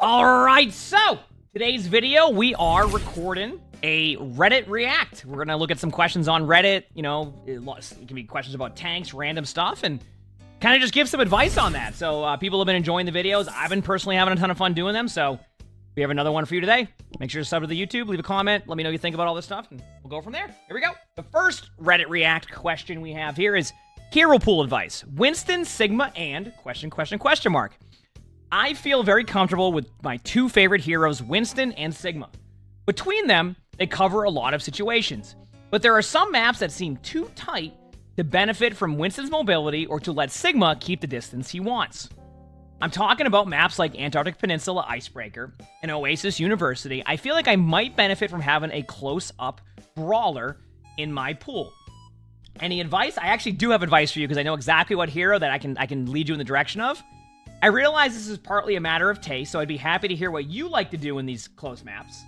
Alright, so today's video, we are recording a Reddit React. We're going to look at some questions on Reddit. You know, it can be questions about tanks, random stuff, and kind of just give some advice on that. So people have been enjoying the videos. I've been personally having a ton of fun doing them, so we have another one for you today. Make sure to sub to the YouTube, leave a comment, let me know what you think about all this stuff, and we'll go from there. Here we go. The first Reddit React question we have here is hero pool advice. Winston, Sigma, and question mark. I feel very comfortable with my two favorite heroes, Winston and Sigma. Between them, they cover a lot of situations. But there are some maps that seem too tight to benefit from Winston's mobility or to let Sigma keep the distance he wants. I'm talking about maps like Antarctic Peninsula Icebreaker and Oasis University. I feel like I might benefit from having a close-up brawler in my pool. Any advice? I actually do have advice for you because I know exactly what hero that I can lead you in the direction of. I realize this is partly a matter of taste, so I'd be happy to hear what you like to do in these close maps.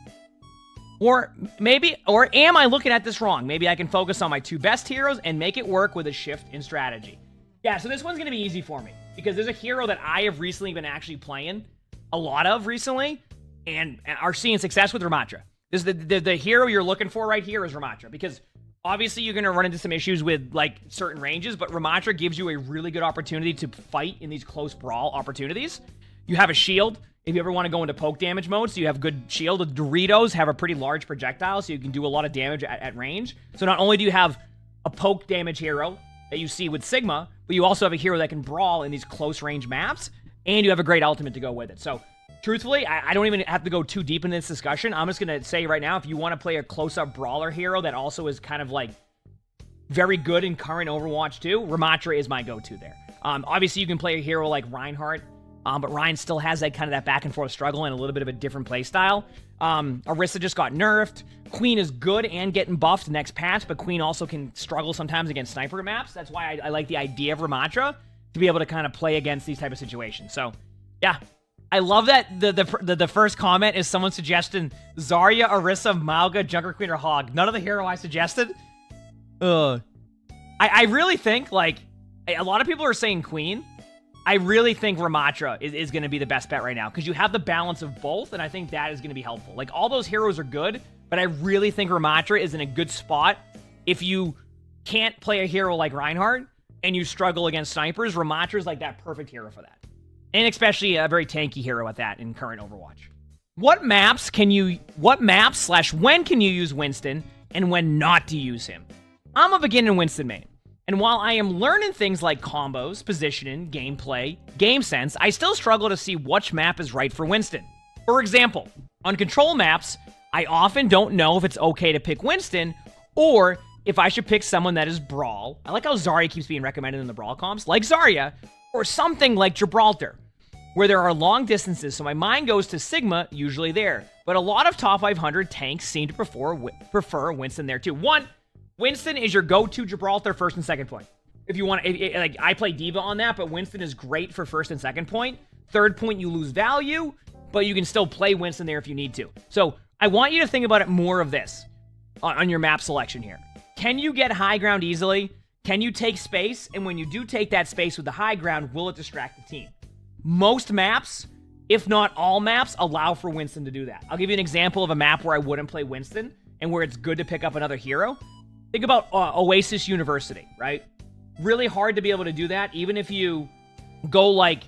Or am I looking at this wrong? Maybe I can focus on my two best heroes and make it work with a shift in strategy. Yeah, so this one's going to be easy for me, because there's a hero that I have recently been actually playing a lot of recently, and are seeing success with Ramatra. This is the hero you're looking for right here is Ramatra, because obviously you're going to run into some issues with like certain ranges, but Ramatra gives you a really good opportunity to fight in these close brawl opportunities. You have a shield if you ever want to go into poke damage mode, so you have good shield. The Doritos have a pretty large projectile, so you can do a lot of damage at range. So not only do you have a poke damage hero that you see with Sigma, but you also have a hero that can brawl in these close range maps, and you have a great ultimate to go with it. So truthfully, I don't even have to go too deep in this discussion. I'm just going to say right now, if you want to play a close-up brawler hero that also is kind of like very good in current Overwatch 2, Ramatra is my go-to there. Obviously, you can play a hero like Reinhardt, but Ryan still has that kind of that back-and-forth struggle and a little bit of a different play style. Orisa just got nerfed. Queen is good and getting buffed next patch, but Queen also can struggle sometimes against sniper maps. That's why I like the idea of Ramatra, to be able to kind of play against these type of situations. So, yeah. I love that the first comment is someone suggesting Zarya, Orisa, Mauga, Junker Queen, or Hog. None of the hero I suggested. I really think, like, a lot of people are saying Queen. I really think Ramatra is going to be the best bet right now, because you have the balance of both, and I think that is going to be helpful. Like, all those heroes are good, but I really think Ramatra is in a good spot. If you can't play a hero like Reinhardt, and you struggle against snipers, Ramatra is like that perfect hero for that. And especially a very tanky hero at that in current Overwatch. What maps / when can you use Winston, and when not to use him? I'm a beginning Winston main. And while I am learning things like combos, positioning, gameplay, game sense, I still struggle to see which map is right for Winston. For example, on control maps, I often don't know if it's okay to pick Winston, or if I should pick someone that is Brawl. I like how Zarya keeps being recommended in the Brawl comps, like Zarya, or something like Gibraltar, where there are long distances, so my mind goes to Sigma, usually there. But a lot of top 500 tanks seem to prefer Winston there too. One, Winston is your go-to Gibraltar first and second point. If you want, like, I play D.Va on that, but Winston is great for first and second point. Third point, you lose value, but you can still play Winston there if you need to. So I want you to think about it more of this on your map selection here. Can you get high ground easily? Can you take space? And when you do take that space with the high ground, will it distract the team? Most maps, if not all maps, allow for Winston to do that. I'll give you an example of a map where I wouldn't play Winston and where it's good to pick up another hero. Think about Oasis University, right? Really hard to be able to do that, even if you go like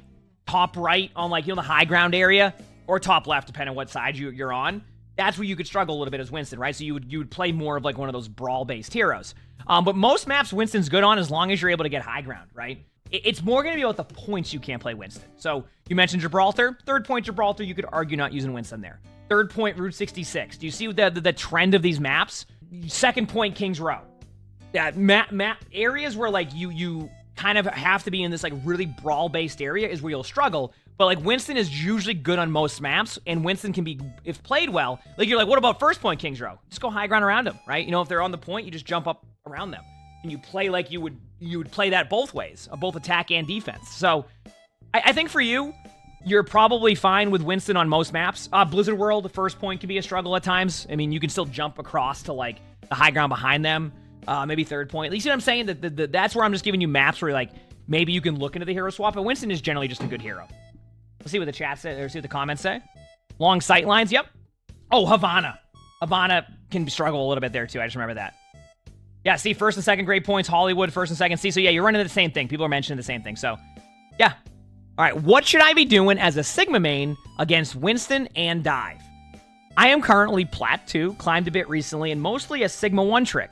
top right on like, you know, the high ground area, or top left, depending on what side you're on. That's where you could struggle a little bit as Winston, right? So you would play more of like one of those brawl-based heroes. But most maps Winston's good on as long as you're able to get high ground, right? It's more going to be about the points you can't play Winston. So you mentioned Gibraltar. Third point Gibraltar, you could argue not using Winston there. Third point Route 66. Do you see the trend of these maps? Second point Kings Row. Map areas where like you kind of have to be in this like really brawl-based area is where you'll struggle. But like Winston is usually good on most maps, and Winston can be, if played well, like you're like, what about first point Kings Row? Just go high ground around them, right? You know, if they're on the point, you just jump up around them. And you play like you would play that both ways, both attack and defense. So I think for you, you're probably fine with Winston on most maps. Blizzard World, the first point can be a struggle at times. I mean, you can still jump across to like the high ground behind them. Maybe third point. You see what I'm saying? That's where I'm just giving you maps where like maybe you can look into the hero swap, but Winston is generally just a good hero. Let's see what the chat says, or see what the comments say. Long sight lines, yep. Oh, Havana. Havana can struggle a little bit there, too. I just remember that. Yeah, see, first and second grade points, Hollywood, first and second. See, so yeah, you're running the same thing. People are mentioning the same thing, so yeah. All right, what should I be doing as a Sigma main against Winston and Dive? I am currently Plat 2, climbed a bit recently, and mostly a Sigma 1 trick.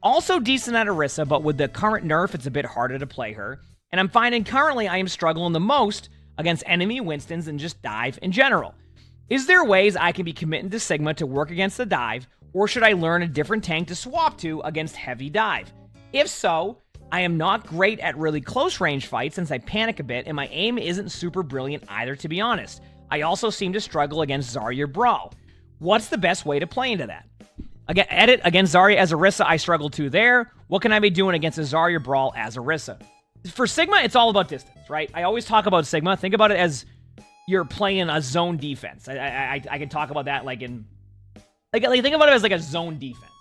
Also decent at Orisa, but with the current nerf, it's a bit harder to play her. And I'm finding currently I am struggling the most against enemy Winstons and just Dive in general. Is there ways I can be committing to Sigma to work against the Dive, or should I learn a different tank to swap to against heavy Dive? If so, I am not great at really close range fights since I panic a bit, and my aim isn't super brilliant either, to be honest. I also seem to struggle against Zarya Brawl. What's the best way to play into that? Again, edit against Zarya as Orisa, I struggle too there. What can I be doing against a Zarya Brawl as Orisa? For Sigma, it's all about distance, right? I always talk about Sigma. Think about it as you're playing a zone defense. I can talk about that like in... Like think about it as like a zone defense.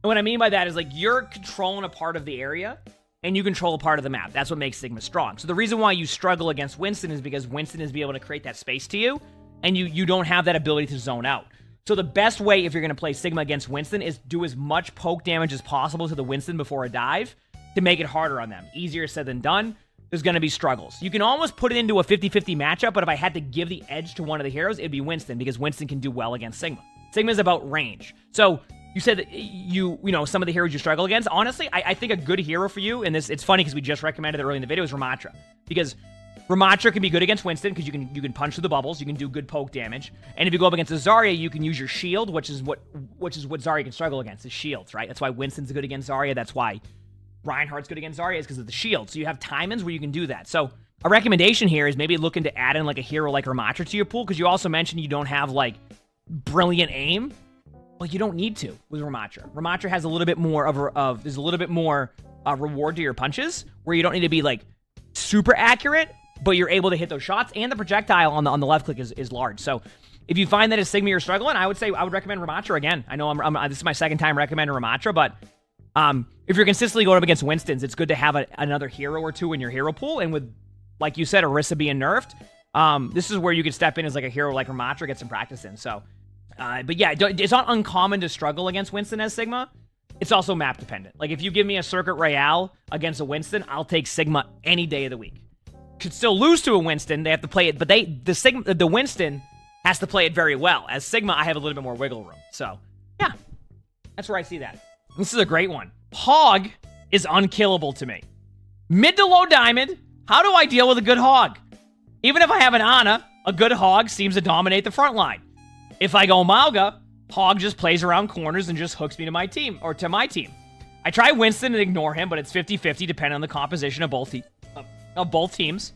And what I mean by that is like you're controlling a part of the area and you control a part of the map. That's what makes Sigma strong. So the reason why you struggle against Winston is because Winston is able to create that space to you and you don't have that ability to zone out. So the best way if you're going to play Sigma against Winston is do as much poke damage as possible to the Winston before a dive to make it harder on them. Easier said than done. There's going to be struggles. You can almost put it into a 50-50 matchup, but if I had to give the edge to one of the heroes, it'd be Winston because Winston can do well against Sigma. Sigma is about range. So you said that you know, some of the heroes you struggle against. Honestly, I think a good hero for you, and this it's funny because we just recommended it early in the video, is Ramatra. Because Ramatra can be good against Winston because you can punch through the bubbles, you can do good poke damage. And if you go up against a Zarya, you can use your shield, which is what Zarya can struggle against, is shields, right? That's why Winston's good against Zarya. That's why Reinhardt's good against Zarya, is because of the shield. So you have timings where you can do that. So a recommendation here is maybe looking to add in like a hero like Ramatra to your pool, because you also mentioned you don't have like brilliant aim. Well, you don't need to with Ramatra. Ramatra has a little bit more there's a little bit more reward to your punches, where you don't need to be like super accurate, but you're able to hit those shots, and the projectile on the left click is large. So if you find that as Sigma you're struggling, I would recommend Ramatra again. I know this is my second time recommending Ramatra, but if you're consistently going up against Winstons, it's good to have another hero or two in your hero pool. And with, like you said, Orisa being nerfed, this is where you could step in as like a hero like Ramatra, get some practice in. So, but yeah, it's not uncommon to struggle against Winston as Sigma. It's also map dependent. Like if you give me a Circuit Royale against a Winston, I'll take Sigma any day of the week. Could still lose to a Winston. They have to play it, but the Winston has to play it very well. As Sigma, I have a little bit more wiggle room. So yeah, that's where I see that. This is a great one. Hog is unkillable to me. Mid to low diamond, how do I deal with a good Hog? Even if I have an Ana, a good Hog seems to dominate the front line. If I go Mauga, Hog just plays around corners and just hooks me to my team. I try Winston and ignore him, but it's 50-50 depending on the composition of both teams.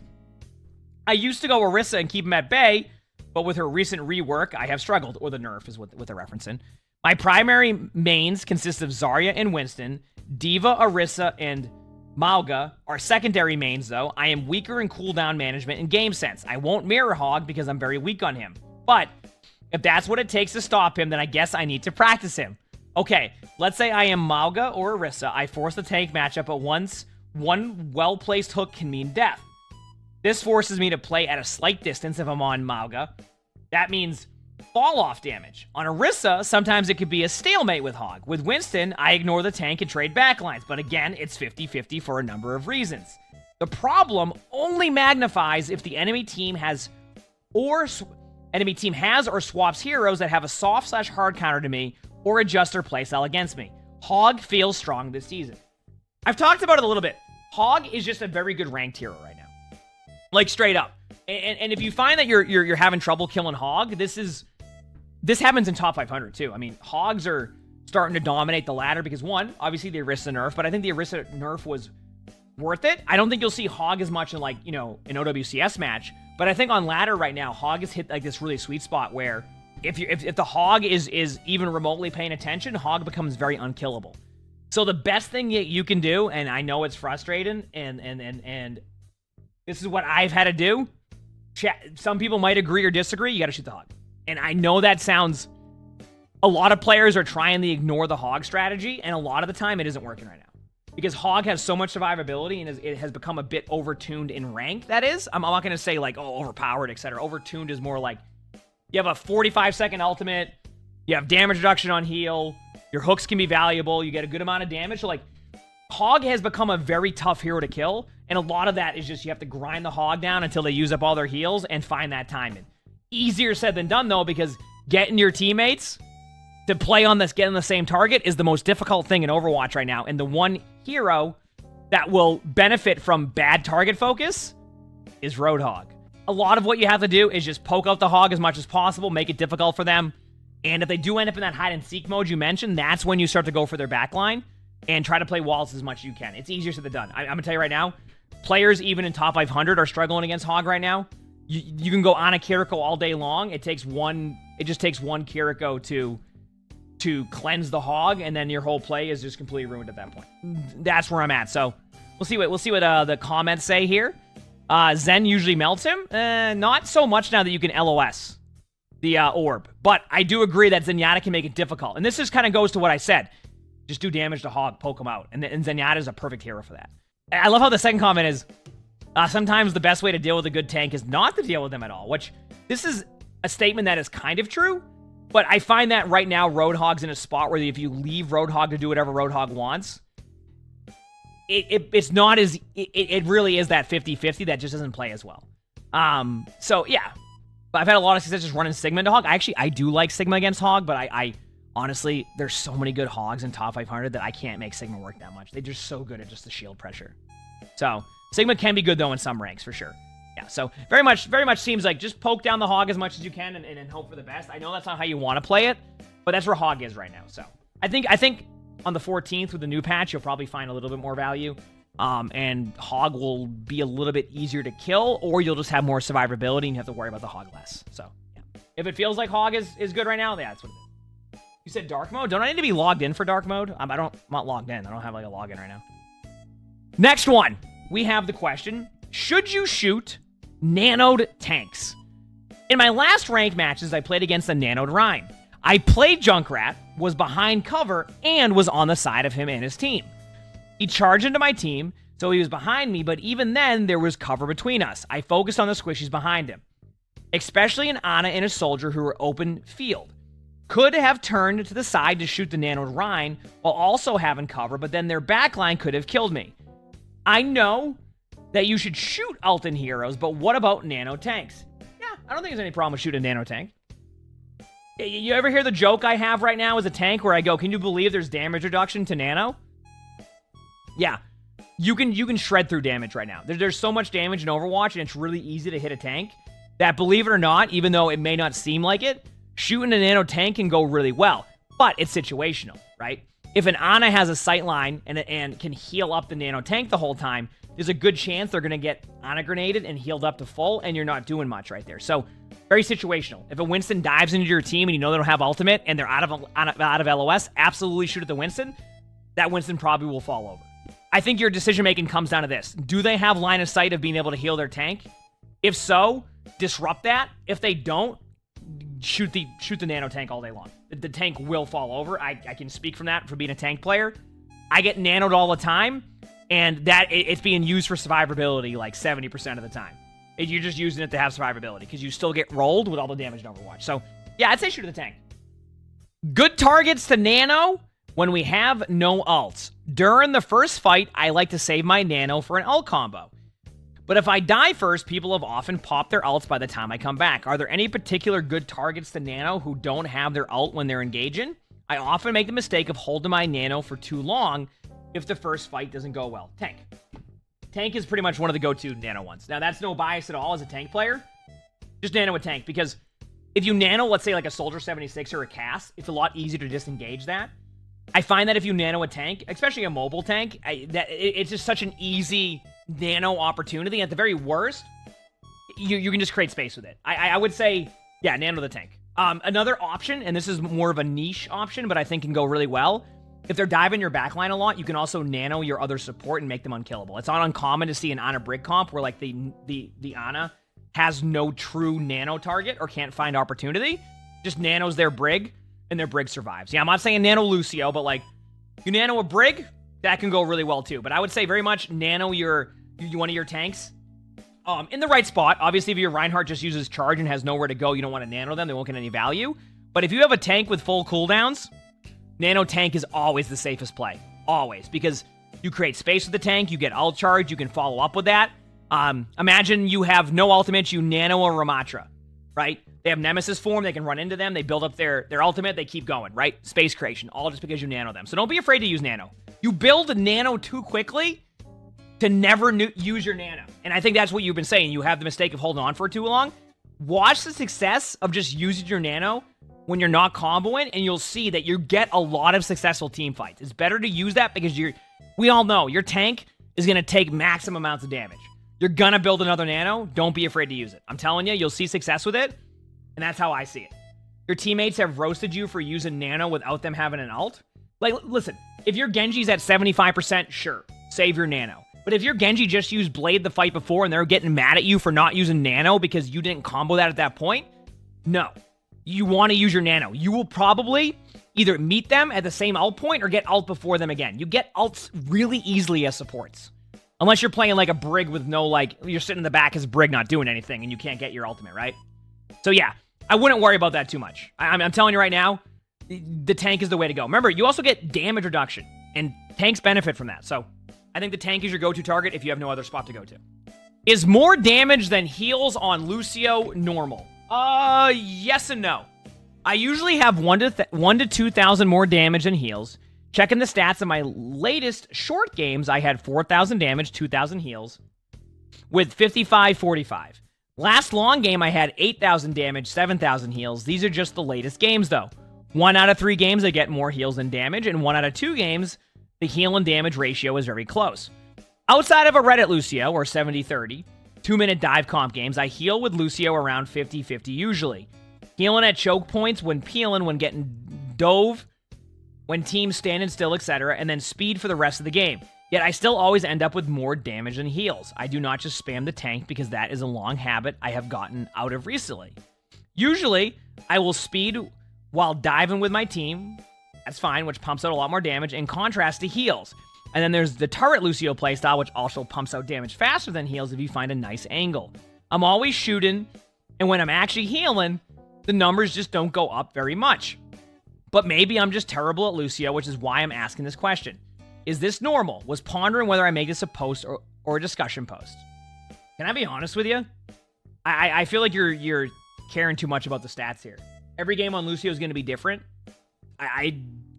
I used to go Orisa and keep him at bay, but with her recent rework, I have struggled, or the nerf is what they're referencing. My primary mains consist of Zarya and Winston. Diva, Orisa, and Mauga are secondary mains, though. I am weaker in cooldown management and game sense. I won't mirror Hog because I'm very weak on him. But if that's what it takes to stop him, then I guess I need to practice him. Okay, let's say I am Mauga or Orisa. I force the tank matchup, but once one well-placed hook can mean death. This forces me to play at a slight distance if I'm on Mauga. That means fall-off damage. On Orisa, sometimes it could be a stalemate with Hog. With Winston, I ignore the tank and trade backlines, but again, it's 50-50 for a number of reasons. The problem only magnifies if the enemy team has or swaps heroes that have a soft/hard counter to me or adjust their playstyle against me. Hog feels strong this season. I've talked about it a little bit. Hog is just a very good ranked hero right now. Like, straight up. And if you find that you're having trouble killing Hog, this happens in top 500 too. I mean, Hogs are starting to dominate the ladder because, one, obviously the Orisa nerf, but I think the Orisa nerf was worth it. I don't think you'll see Hog as much in, like, you know, an OWCS match, but I think on ladder right now, Hog has hit like this really sweet spot where if the Hog is even remotely paying attention, Hog becomes very unkillable. So the best thing you can do, and I know it's frustrating, and this is what I've had to do. Some people might agree or disagree. You got to shoot the Hog. And I know that sounds... A lot of players are trying to ignore the Hog strategy, and a lot of the time it isn't working right now. Because Hog has so much survivability, and it has become a bit overtuned in rank, that is. I'm not going to say, like, oh, overpowered, etc. Overtuned is more like You have a 45-second ultimate. You have damage reduction on heal. Your hooks can be valuable. You get a good amount of damage. So, like, Hog has become a very tough hero to kill. And a lot of that is just you have to grind the Hog down until they use up all their heals and find that timing. Easier said than done, though, because getting your teammates to play on this, getting the same target is the most difficult thing in Overwatch right now. And the one hero that will benefit from bad target focus is Roadhog. A lot of what you have to do is just poke out the Hog as much as possible, make it difficult for them. And if they do end up in that hide-and-seek mode you mentioned, that's when you start to go for their backline and try to play walls as much as you can. It's easier said than done. I'm going to tell you right now, players even in top 500 are struggling against Hog right now. You can go on a Kiriko all day long. It just takes one Kiriko to cleanse the Hog, and then your whole play is just completely ruined at that point. That's where I'm at. So we'll see what the comments say here. Zen usually melts him. Not so much now that you can LOS the orb. But I do agree that Zenyatta can make it difficult. And this just kind of goes to what I said. Just do damage to Hog, poke him out. And Zenyatta is a perfect hero for that. I love how the second comment is, sometimes the best way to deal with a good tank is not to deal with them at all. Which, this is a statement that is kind of true. But I find that right now, Roadhog's in a spot where if you leave Roadhog to do whatever Roadhog wants, it's not as... It really is that 50-50 that just doesn't play as well. So, yeah. But I've had a lot of success just running Sigma into Hog. I do like Sigma against Hog, but I honestly, there's so many good Hogs in top 500 that I can't make Sigma work that much. They're just so good at just the shield pressure. So, Sigma can be good, though, in some ranks, for sure. Yeah, so very much seems like just poke down the Hog as much as you can and hope for the best. I know that's not how you want to play it, but that's where Hog is right now. So I think on the 14th with the new patch, you'll probably find a little bit more value. And Hog will be a little bit easier to kill, or you'll just have more survivability and you have to worry about the Hog less. So yeah. If it feels like Hog is good right now, yeah, that's what it is. You said dark mode? Don't I need to be logged in for dark mode? I'm not logged in. I don't have like a login right now. Next one. We have the question, should you shoot Nanoed tanks? In my last ranked matches, I played against the Nanoed Rhine. I played Junkrat, was behind cover, and was on the side of him and his team. He charged into my team, so he was behind me, but even then, there was cover between us. I focused on the squishies behind him, especially an Ana and a soldier who were open field. Could have turned to the side to shoot the Nanoed Rhine while also having cover, but then their backline could have killed me. I know that you should shoot Alton heroes, but what about nano tanks? Yeah, I don't think there's any problem with shooting a nano tank. You ever hear the joke I have right now as a tank where I go, can you believe there's damage reduction to nano? Yeah, you can shred through damage right now. There's so much damage in Overwatch, and it's really easy to hit a tank that, believe it or not, even though it may not seem like it, shooting a nano tank can go really well. But it's situational, right? If an Ana has a sightline and can heal up the nano tank the whole time, there's a good chance they're going to get Ana grenaded and healed up to full, and you're not doing much right there. So, very situational. If a Winston dives into your team and you know they don't have ultimate and they're out of LOS, absolutely shoot at the Winston. That Winston probably will fall over. I think your decision-making comes down to this. Do they have line of sight of being able to heal their tank? If so, disrupt that. If they don't, shoot the nano tank all day long. The tank will fall over. I can speak from that for being a tank player. I get nanoed all the time, and that it's being used for survivability like 70% of the time. You're just using it to have survivability because you still get rolled with all the damage in Overwatch. So, yeah, I'd say shoot at the tank. Good targets to nano when we have no ults. During the first fight, I like to save my nano for an ult combo. But if I die first, people have often popped their ults by the time I come back. Are there any particular good targets to Nano who don't have their ult when they're engaging? I often make the mistake of holding my Nano for too long if the first fight doesn't go well. Tank. Tank is pretty much one of the go-to Nano ones. Now, that's no bias at all as a tank player. Just Nano a tank, because if you Nano, let's say like a Soldier 76 or a Cass, it's a lot easier to disengage that. I find that if you Nano a tank, especially a mobile tank, it's just such an easy Nano opportunity. At the very worst, you can just create space with it. I would say, yeah, Nano the tank. Another option, and this is more of a niche option, but I think can go really well. If they're diving your backline a lot, you can also Nano your other support and make them unkillable. It's not uncommon to see an Ana Brig comp where like the Ana has no true Nano target or can't find opportunity. Just Nanos their Brig, and their Brig survives. Yeah, I'm not saying Nano Lucio, but like, you Nano a Brig, that can go really well too. But I would say very much Nano one of your tanks. In the right spot. Obviously, if your Reinhardt just uses charge and has nowhere to go, you don't want to nano them. They won't get any value. But if you have a tank with full cooldowns, nano tank is always the safest play. Always. Because you create space with the tank, you get ult charge, you can follow up with that. Imagine you have no ultimate, you nano a Ramatra, right? They have Nemesis form, they can run into them, they build up their ultimate, they keep going, right? Space creation, all just because you nano them. So don't be afraid to use nano. You build a nano too quickly to never use your nano. And I think that's what you've been saying. You have the mistake of holding on for too long. Watch the success of just using your nano when you're not comboing, and you'll see that you get a lot of successful team fights. It's better to use that because we all know your tank is going to take maximum amounts of damage. You're going to build another nano. Don't be afraid to use it. I'm telling you, you'll see success with it, and that's how I see it. Your teammates have roasted you for using nano without them having an ult. Like, listen, if your Genji's at 75%, sure, save your nano. But if your Genji just used Blade the fight before and they're getting mad at you for not using nano because you didn't combo that at that point, no. You want to use your nano. You will probably either meet them at the same ult point or get ult before them again. You get ults really easily as supports. Unless you're playing like a Brig with no, like, you're sitting in the back as Brig not doing anything and you can't get your ultimate, right? So yeah, I wouldn't worry about that too much. I'm telling you right now, the tank is the way to go. Remember, you also get damage reduction, and tanks benefit from that. So I think the tank is your go-to target if you have no other spot to go to. Is more damage than heals on Lucio normal? Yes and no. I usually have 1 to 2,000 more damage than heals. Checking the stats in my latest short games, I had 4,000 damage, 2,000 heals, with 55-45. Last long game, I had 8,000 damage, 7,000 heals. These are just the latest games, though. 1 out of 3 games, I get more heals than damage, and 1 out of 2 games, the heal and damage ratio is very close. Outside of a Reddit Lucio, or 70-30, 2-minute dive comp games, I heal with Lucio around 50-50 usually. Healing at choke points when peeling, when getting dove, when teams standing still, etc., and then speed for the rest of the game. Yet I still always end up with more damage than heals. I do not just spam the tank because that is a long habit I have gotten out of recently. Usually, I will speed while diving with my team. That's fine, which pumps out a lot more damage, in contrast to heals. And then there's the turret Lucio playstyle, which also pumps out damage faster than heals if you find a nice angle. I'm always shooting, and when I'm actually healing, the numbers just don't go up very much. But maybe I'm just terrible at Lucio, which is why I'm asking this question. Is this normal? Was pondering whether I make this a post or a discussion post. Can I be honest with you? I feel like you're caring too much about the stats here. Every game on Lucio is going to be different.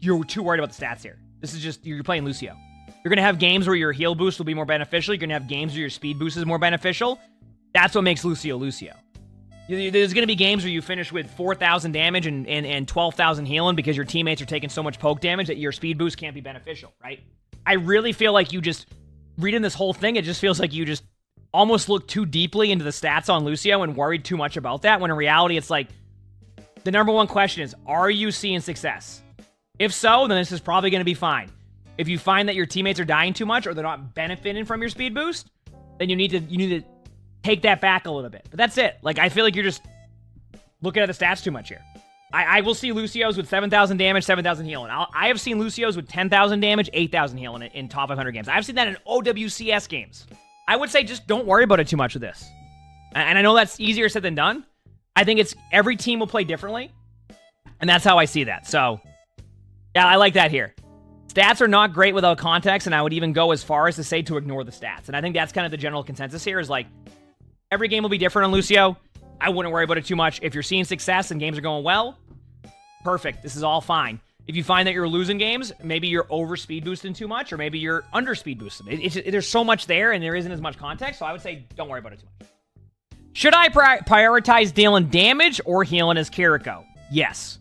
You're too worried about the stats here. This is just, you're playing Lucio. You're going to have games where your heal boost will be more beneficial. You're going to have games where your speed boost is more beneficial. That's what makes Lucio Lucio. There's going to be games where you finish with 4,000 damage and 12,000 healing because your teammates are taking so much poke damage that your speed boost can't be beneficial, right? I really feel like you just, reading this whole thing, it just feels like you just almost looked too deeply into the stats on Lucio and worried too much about that, when in reality, it's like, the number one question is, are you seeing success? If so, then this is probably going to be fine. If you find that your teammates are dying too much or they're not benefiting from your speed boost, then you need to take that back a little bit. But that's it. Like, I feel like you're just looking at the stats too much here. I will see Lucios with 7,000 damage, 7,000 healing. I have seen Lucios with 10,000 damage, 8,000 healing in top 500 games. I've seen that in OWCS games. I would say just don't worry about it too much with this. And I know that's easier said than done. I think it's every team will play differently. And that's how I see that. So, yeah, I like that here. Stats are not great without context, and I would even go as far as to say to ignore the stats. And I think that's kind of the general consensus here is like, every game will be different on Lucio. I wouldn't worry about it too much. If you're seeing success and games are going well, perfect. This is all fine. If you find that you're losing games, maybe you're over speed boosting too much, or maybe you're under speed boosting. There's so much there, and there isn't as much context, so I would say don't worry about it too much. Should I prioritize dealing damage or healing as Kiriko? Yes.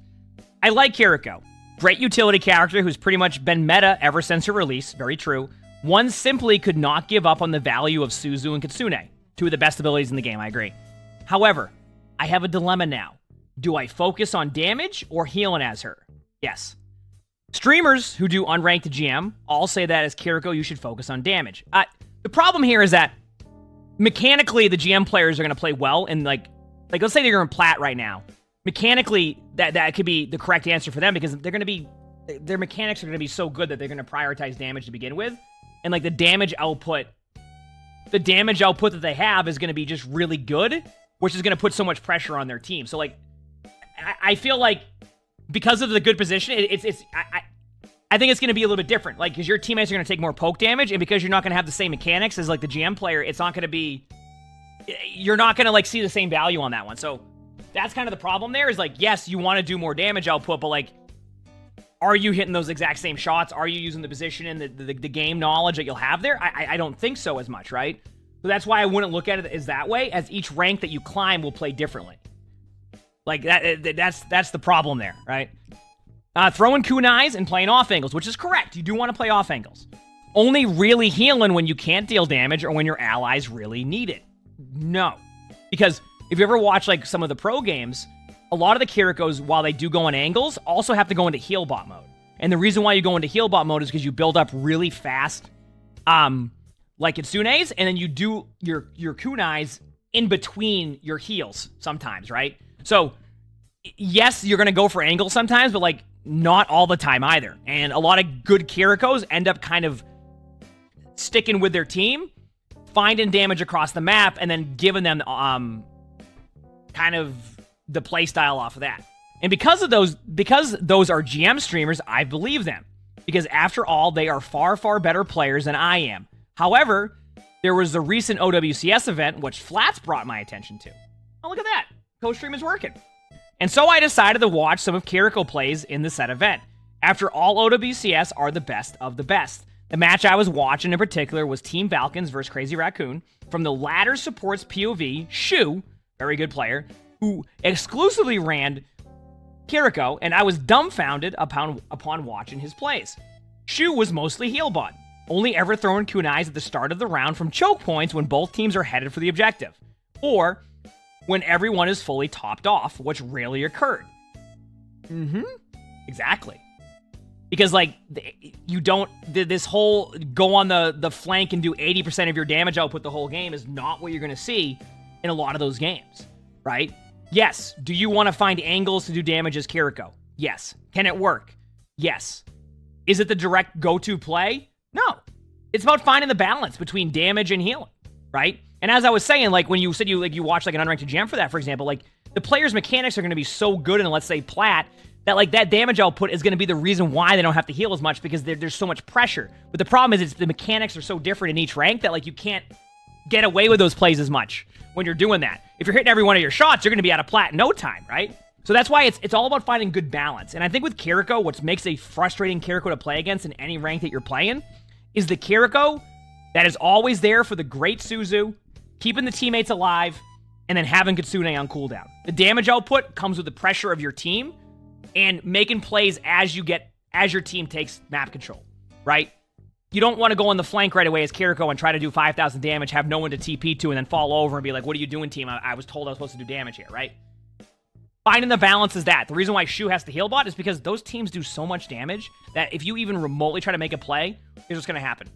I like Kiriko. Great utility character who's pretty much been meta ever since her release. Very true. One simply could not give up on the value of Suzu and Kitsune. Two of the best abilities in the game, I agree. However, I have a dilemma now. Do I focus on damage or healing as her? Yes. Streamers who do unranked GM all say that as Kiriko, you should focus on damage. The problem here is that mechanically, the GM players are going to play well, and like let's say they're in plat right now. Mechanically, that could be the correct answer for them because they're going to be, their mechanics are going to be so good that they're going to prioritize damage to begin with, and like the damage output the damage output that they have is going to be just really good, which is going to put so much pressure on their team. So, like, I feel like because of the good position, I think it's going to be a little bit different. Like, because your teammates are going to take more poke damage, and because you're not going to have the same mechanics as, like, the GM player, it's not going to be... You're not going to, like, see the same value on that one. So, that's kind of the problem there, is, like, yes, you want to do more damage output, but, like, are you hitting those exact same shots? Are you using the position and the game knowledge that you'll have there? I don't think so as much, right? So that's why I wouldn't look at it as that way, as each rank that you climb will play differently. Like, that's the problem there, right? Throwing kunais and playing off angles, which is correct. You do want to play off angles. Only really healing when you can't deal damage or when your allies really need it. No. Because if you ever watch, like, some of the pro games, a lot of the Kirikos, while they do go on angles, also have to go into heal bot mode. And the reason why you go into heal bot mode is because you build up really fast, like Kitsune's, and then you do your kunais in between your heals sometimes, right? So, yes, you're going to go for angles sometimes, but, like, not all the time either. And a lot of good Kirikos end up kind of sticking with their team, finding damage across the map, and then giving them kind of the play style off of that. And because those are GM streamers, I believe them. Because after all, they are far, far better players than I am. However, there was a recent OWCS event, which Flats brought my attention to. Oh, look at that. Co-stream is working. And so I decided to watch some of Kiriko plays in the said event. After all, OWCS are the best of the best. The match I was watching in particular was Team Falcons versus Crazy Raccoon. From the latter support's POV, Shu, very good player, who exclusively ran Kiriko, and I was dumbfounded upon watching his plays. Shu was mostly heal bot, only ever throwing kunais at the start of the round from choke points when both teams are headed for the objective, or when everyone is fully topped off, which rarely occurred. Exactly. Because, like, you don't... This whole go on the flank and do 80% of your damage output the whole game is not what you're going to see in a lot of those games, right? Yes. Do you want to find angles to do damage as Kiriko? Yes. Can it work? Yes. Is it the direct go-to play? No. It's about finding the balance between damage and healing, right? And as I was saying, like, when you said you watch, like, an unranked gem for that, for example, like, the player's mechanics are going to be so good in, let's say, Plat, that, like, that damage output is going to be the reason why they don't have to heal as much, because there's so much pressure. But the problem is the mechanics are so different in each rank that, like, you can't get away with those plays as much when you're doing that. If you're hitting every one of your shots, you're going to be out of Plat in no time, right? So that's why it's all about finding good balance. And I think with Kiriko, what makes a frustrating Kiriko to play against in any rank that you're playing is the Kiriko that is always there for the great Suzu, keeping the teammates alive, and then having Kitsune on cooldown. The damage output comes with the pressure of your team and making plays as your team takes map control, right? You don't want to go on the flank right away as Kiriko and try to do 5,000 damage, have no one to TP to, and then fall over and be like, what are you doing, team? I was told I was supposed to do damage here, right? Finding the balance is that. The reason why Shu has to heal bot is because those teams do so much damage that if you even remotely try to make a play, here's what's going to happen.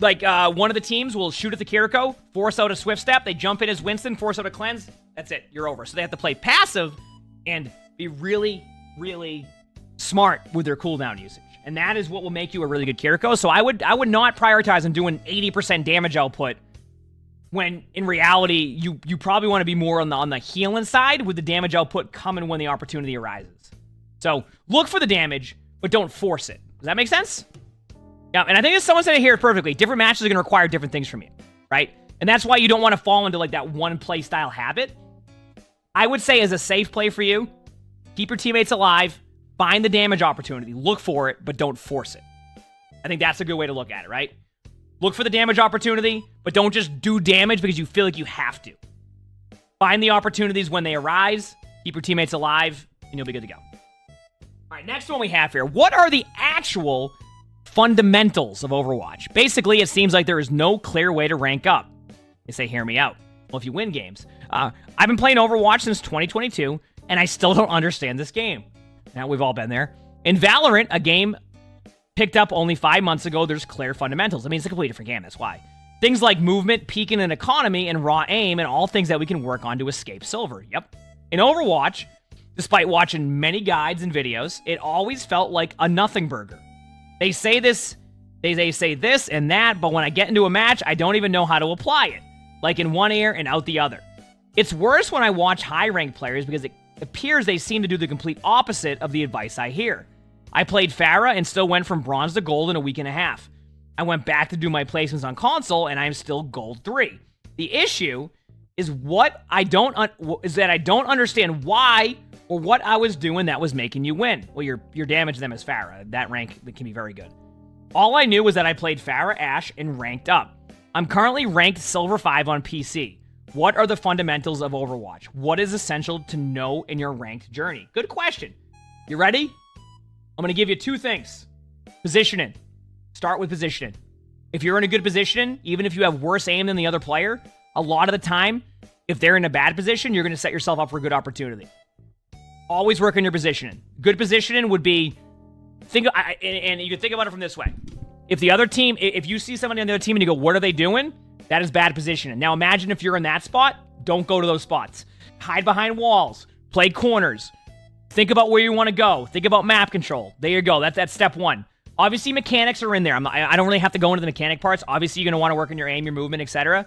Like, one of the teams will shoot at the Kiriko, force out a Swift Step, they jump in as Winston, force out a Cleanse, that's it, you're over. So they have to play passive and be really, really smart with their cooldown usage. And that is what will make you a really good Kiriko. So I would not prioritize on doing 80% damage output when, in reality, you probably want to be more on the healing side with the damage output coming when the opportunity arises. So look for the damage, but don't force it. Does that make sense? Yeah, and I think someone said it here perfectly. Different matches are going to require different things from you, right? And that's why you don't want to fall into, like, that one play style habit. I would say as a safe play for you, keep your teammates alive, find the damage opportunity, look for it, but don't force it. I think that's a good way to look at it, right? Look for the damage opportunity, but don't just do damage because you feel like you have to. Find the opportunities when they arise, keep your teammates alive, and you'll be good to go. All right, next one we have here. What are the actual fundamentals of Overwatch? Basically, it seems like there is no clear way to rank up. They say, hear me out. Well, if you win games. I've been playing Overwatch since 2022, and I still don't understand this game. Now, we've all been there. In Valorant, a game picked up only 5 months ago, there's clear fundamentals. I mean, it's a completely different game, that's why. Things like movement, peeking, and economy, and raw aim, and all things that we can work on to escape silver. Yep. In Overwatch, despite watching many guides and videos, it always felt like a nothing burger. They say this They say this and that, but when I get into a match, I don't even know how to apply it. Like in one ear and out the other. It's worse when I watch high-ranked players because it appears they seem to do the complete opposite of the advice I hear. I played Pharah and still went from bronze to gold in a week and a half. I went back to do my placements on console and I'm still gold 3. The issue is that I don't understand why or what I was doing that was making you win. Well, you're damaging them as Pharah. That rank can be very good. All I knew was that I played Pharah, Ashe, and ranked up. I'm currently ranked Silver 5 on PC. What are the fundamentals of Overwatch? What is essential to know in your ranked journey? Good question. You ready? I'm going to give you 2 things. Positioning. Start with positioning. If you're in a good position, even if you have worse aim than the other player, a lot of the time, if they're in a bad position, you're going to set yourself up for a good opportunity. Always work on your positioning. Good positioning would be, and you can think about it from this way. If the other team, if you see somebody on the other team and you go, what are they doing? That is bad positioning. Now imagine if you're in that spot, don't go to those spots. Hide behind walls. Play corners. Think about where you want to go. Think about map control. There you go. That's step 1. Obviously, mechanics are in there. I don't really have to go into the mechanic parts. Obviously, you're going to want to work on your aim, your movement, etc.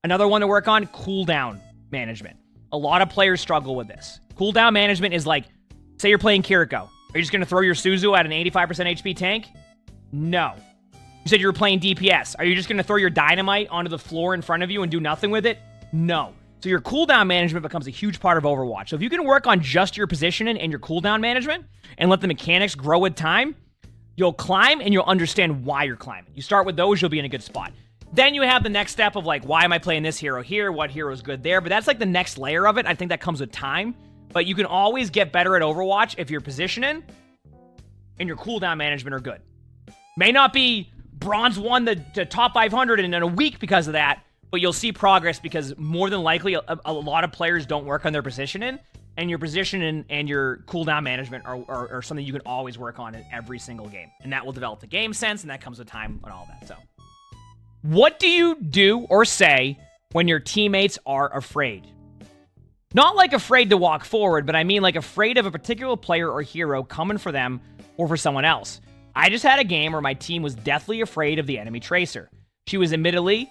Another one to work on, cooldown management. A lot of players struggle with this. Cooldown management is like, say you're playing Kiriko. Are you just going to throw your Suzu at an 85% HP tank? No. You said you were playing DPS. Are you just going to throw your dynamite onto the floor in front of you and do nothing with it? No. So your cooldown management becomes a huge part of Overwatch. So if you can work on just your positioning and your cooldown management and let the mechanics grow with time, you'll climb and you'll understand why you're climbing. You start with those, you'll be in a good spot. Then you have the next step of like, why am I playing this hero here? What hero is good there? But that's like the next layer of it. I think that comes with time. But you can always get better at Overwatch if your positioning and your cooldown management are good. May not be bronze 1 the top 500 in a week because of that, but you'll see progress because more than likely a lot of players don't work on their positioning, and your positioning and your cooldown management are something you can always work on in every single game. And that will develop the game sense, and that comes with time and all that. So, what do you do or say when your teammates are afraid? Not like afraid to walk forward, but I mean like afraid of a particular player or hero coming for them or for someone else. I just had a game where my team was deathly afraid of the enemy Tracer. She was admittedly,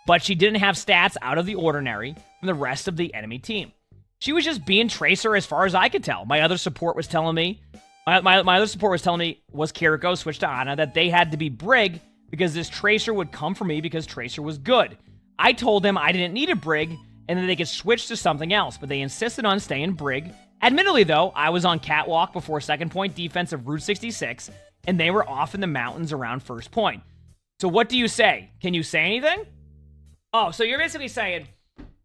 but she didn't have stats out of the ordinary from the rest of the enemy team. She was just being Tracer as far as I could tell. My other support was telling me, my other support was telling me, was Kiriko switched to Ana, that they had to be Brig because this Tracer would come for me because Tracer was good. I told them I didn't need a Brig and that they could switch to something else, but they insisted on staying Brig. Admittedly though, I was on Catwalk before second point defense of Route 66, and they were off in the mountains around first point. So what do you say? Can you say anything? Oh, so you're basically saying,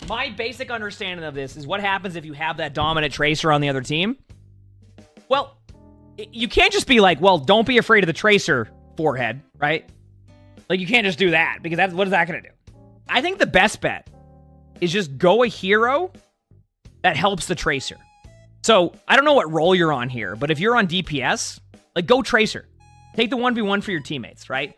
my basic understanding of this is what happens if you have that dominant Tracer on the other team. Well, you can't just be like, well, don't be afraid of the Tracer, forehead, right? Like, you can't just do that, because what is that going to do? I think the best bet is just go a hero that helps the Tracer. So, I don't know what role you're on here, but if you're on DPS, like, go Tracer. Take the 1v1 for your teammates, right?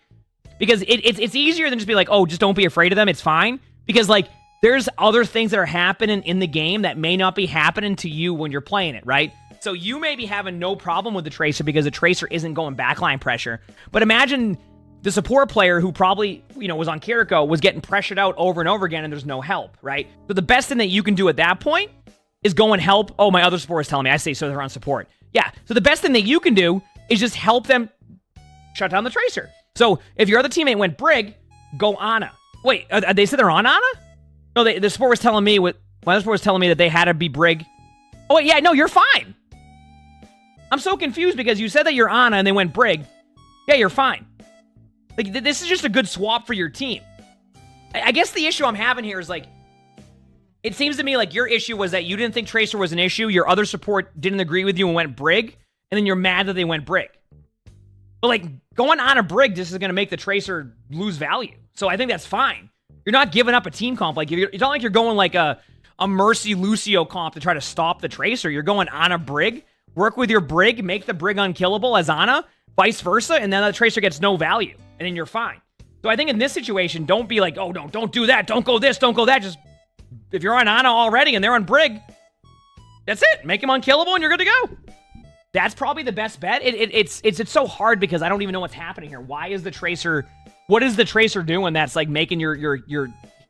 Because it's easier than just be like, oh, just don't be afraid of them, it's fine. Because, like, there's other things that are happening in the game that may not be happening to you when you're playing it, right? So you may be having no problem with the Tracer because the Tracer isn't going backline pressure. But imagine the support player who probably, was on Kiriko was getting pressured out over and over again and there's no help, right? So the best thing that you can do at that point is go and help. Oh, my other support is telling me. I say so they're on support. Yeah, so the best thing that you can do is just help them shut down the Tracer. So if your other teammate went Brig, go Ana. Wait, they said they're on Ana? No, the support was telling me my other support was telling me that they had to be Brig. Oh wait, yeah, no, you're fine. I'm so confused because you said that you're Ana and they went Brig. Yeah, you're fine. Like, this is just a good swap for your team. I guess the issue I'm having here is, like, it seems to me like your issue was that you didn't think Tracer was an issue, your other support didn't agree with you and went Brig, and then you're mad that they went Brig. But, like, going on a Brig just is going to make the Tracer lose value. So I think that's fine. You're not giving up a team comp. Like, it's not like you're going like a Mercy Lucio comp to try to stop the Tracer. You're going on a Brig, work with your Brig, make the Brig unkillable as Ana, vice versa, and then the Tracer gets no value, and then you're fine. So I think in this situation, don't be like, oh, no, don't do that, don't go this, don't go that. Just, if you're on Ana already and they're on Brig, that's it. Make him unkillable and you're good to go. That's probably the best bet. It's so hard because I don't even know what's happening here. Why is the Tracer... What is the Tracer doing that's like making your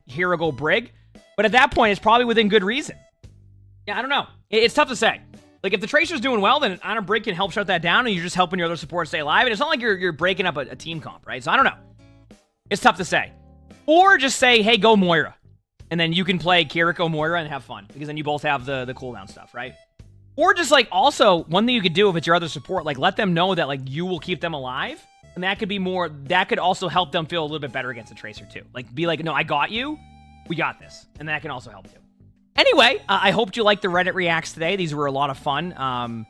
hero go brig? But at that point, it's probably within good reason. Yeah, I don't know. It's tough to say. Like, if the Tracer's doing well, then on a brig can help shut that down, and you're just helping your other support stay alive. And it's not like you're breaking up a team comp, right? So I don't know. It's tough to say. Or just say, hey, go Moira. And then you can play Kiriko Moira and have fun. Because then you both have the cooldown stuff, right? Or just, like, also, one thing you could do if it's your other support, like, let them know that, like, you will keep them alive. And that could be more, that could also help them feel a little bit better against the Tracer, too. Like, be like, no, I got you. We got this. And that can also help, too. Anyway, I hope you liked the Reddit reacts today. These were a lot of fun.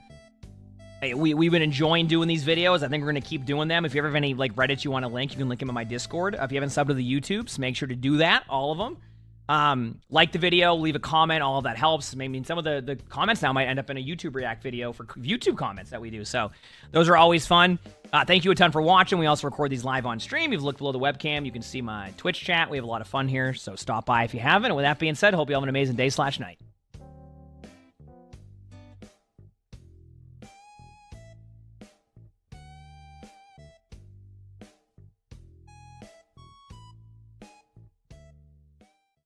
We've been enjoying doing these videos. I think we're going to keep doing them. If you ever have any, like, Reddits you want to link, you can link them in my Discord. If you haven't subbed to the YouTubes, make sure to do that, all of them. Like the video, leave a comment, all of that helps. Maybe some of the comments now might end up in a YouTube react video for YouTube comments that we do. So those are always fun. Thank you a ton for watching. We also record these live on stream. If you've looked below the webcam, you can see my Twitch chat. We have a lot of fun here, so stop by if you haven't. And with that being said, hope you have an amazing day/night.